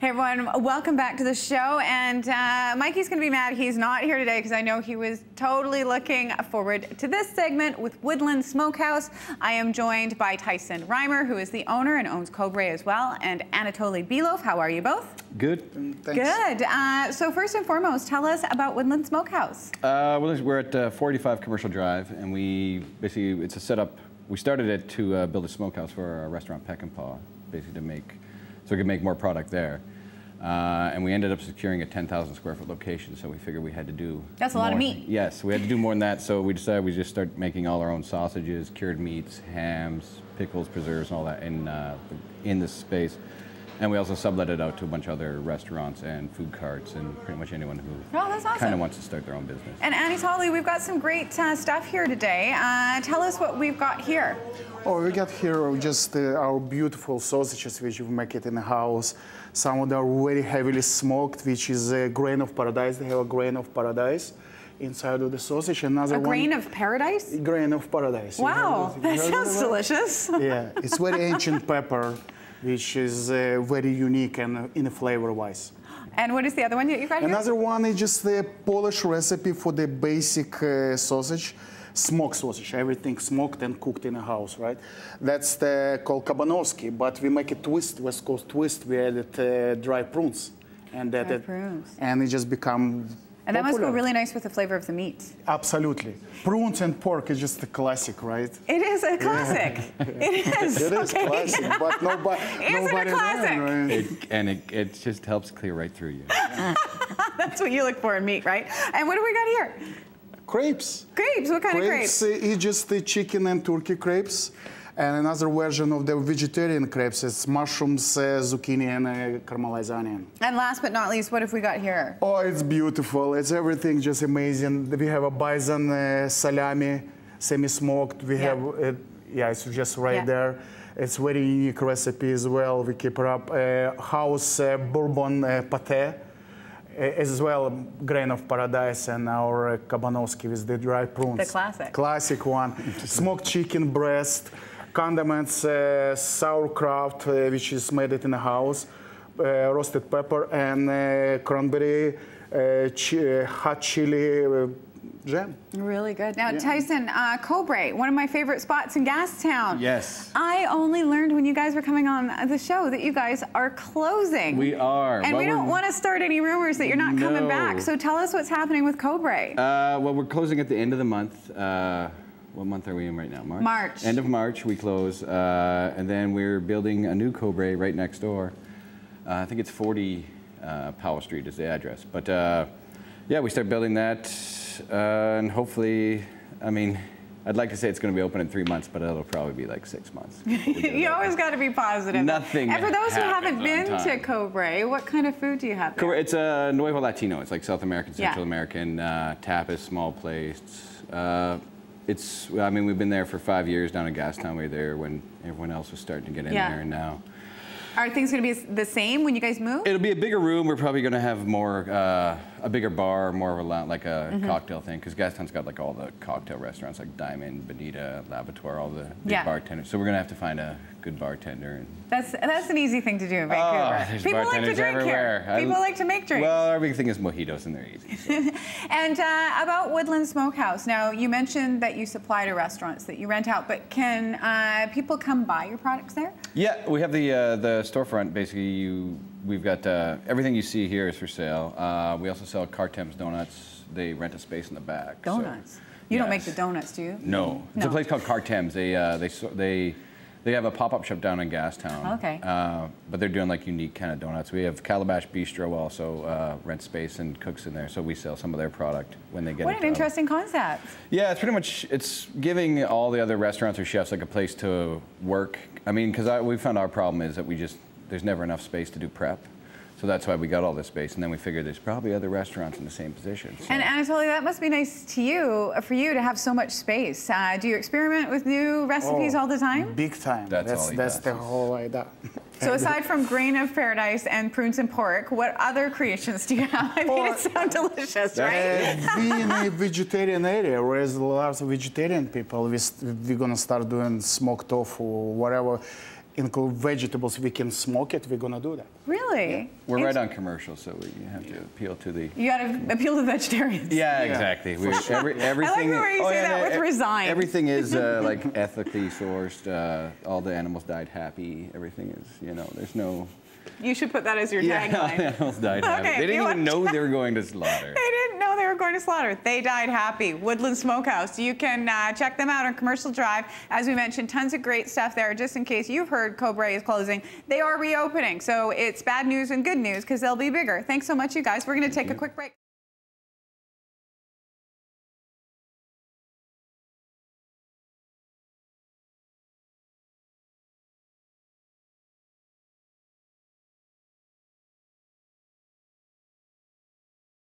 Hey everyone, welcome back to the show. And Mikey's going to be mad he's not here today because I know he was totally looking forward to this segment with Woodland Smokehouse. I am joined by Tyson Relmer, who is the owner and owns Cobra as well, and Anatoli Belove. How are you both? Good. Thanks. Good. So first and foremost, tell us about Woodland Smokehouse. We're at 45 Commercial Drive, and it's a setup. We started it to build a smokehouse for our restaurant Peck and Paw, basically so we could make more product there. And we ended up securing a 10,000 square foot location, so we figured we had to do That's a lot of meat. Yes, we had to do more than that, so we decided we just start making all our own sausages, cured meats, hams, pickles, preserves, and all that in this space. And we also sublet it out to a bunch of other restaurants and food carts and pretty much anyone who kind of wants to start their own business. And Anatoli, we've got some great stuff here today. Tell us what we've got here. Oh, we got here just our beautiful sausages, which we make it in the house. Some of them are very heavily smoked, which is a grain of paradise. They have a grain of paradise inside of the sausage. Another grain of paradise? Grain of paradise. Wow, that sounds delicious. Yeah, it's very ancient pepper, which is very unique and in flavor-wise. And what is the other one that you got here? Another one is just the Polish recipe for the basic sausage. Smoked sausage, everything smoked and cooked in a house, right? That's called kabanowski, but we make a twist, West Coast twist. We added dry prunes, and and it just become And that must go really nice with the flavor of the meat. Absolutely. Prunes and pork is just a classic, right? It is a classic. It is. It is classic, but nobody And it just helps clear right through you. That's what you look for in meat, right? And what do we got here? Crepes. Crepes, what kind of crepes? It's just the chicken and turkey crepes. And another version of the vegetarian crepes is mushrooms, zucchini, and caramelized onion. And last but not least, what have we got here? Oh, it's beautiful. It's everything just amazing. We have a bison salami, semi-smoked. We have, it's just right there. It's very unique recipe as well. We keep it up. House bourbon pate. As well, grain of paradise and our kabanowski with the dry prunes. The classic. Classic one. Smoked chicken breast, condiments, sauerkraut, which is made it in the house, roasted pepper, and cranberry, hot chili jam. Really good. Now, Tyson, Cobra, one of my favorite spots in Gastown. Yes. I only learned when you guys were coming on the show that you guys are closing. We are. And we don't want to start any rumors that you're not coming back. So tell us what's happening with Cobra. Well, we're closing at the end of the month. What month are we in right now? March? March. End of March, we close. And then we're building a new Cobra right next door. I think it's 40 Powell Street is the address. But yeah, we start building that. And hopefully, I mean, I'd like to say it's going to be open in 3 months, but it'll probably be like 6 months. You always got to be positive. Nothing. And for those who haven't been to Cobra, what kind of food do you have there? It's a Nuevo Latino. It's like South American, Central American, tapas, small plates. I mean, we've been there for 5 years down in Gastown. We were there when everyone else was starting to get in there, and now. Are things going to be the same when you guys move? It'll be a bigger room. We're probably going to have more, a bigger bar, more of a like a cocktail thing, because Gastown's got like all the cocktail restaurants like Diamond, Bonita, L'Abattoir, all the big bartenders. So we're going to have to find a good bartender. And that's an easy thing to do in Vancouver. People like to drink everywhere. Here. People like to make drinks. Well, everything is mojitos and they're easy. So. And about Woodland Smokehouse, now you mentioned that you supply to restaurants that you rent out, but can people come buy your products there? Yeah, we have the storefront. Basically, we've got everything you see here is for sale. We also sell Cartem's Donuts. They rent a space in the back. Donuts? So, you don't make the donuts, do you? No. It's a place called Cartem's. They have a pop-up shop down in Gastown. Okay. But they're doing like unique kind of donuts. We have Calabash Bistro also rent space and cooks in there, so we sell some of their product when they get it. What an interesting concept. Yeah, it's pretty much, it's giving all the other restaurants or chefs like a place to work. I mean, because we found our problem is that there's never enough space to do prep. So that's why we got all this space, and then we figured there's probably other restaurants in the same position. So. And Anatoli, that must be nice for you to have so much space. Do you experiment with new recipes all the time? Big time. That's the whole idea. So aside from grain of paradise and prunes and pork, what other creations do you have? I mean, it sounds delicious, right? Being a vegetarian area, where there's lots of vegetarian people, we're gonna start doing smoked tofu, whatever. include vegetables, we can smoke it, we're going to do that. Really? We're right on commercial, so we have to appeal to the... You got to appeal to vegetarians. Yeah, exactly. Everything, I like the way you say that with resign. Everything is like ethically sourced. All the animals died happy. Everything is, you know, there's no... You should put that as your tagline. Yeah, all the animals died happy. Okay, They didn't even know they were going to slaughter. They didn't know they were going to slaughter. They died happy. Woodland Smokehouse. You can check them out on Commercial Drive. As we mentioned, tons of great stuff there. Just in case you've heard Cobra is closing, they are reopening. So it's bad news and good news because they'll be bigger. Thanks so much, you guys. We're going to take a quick break.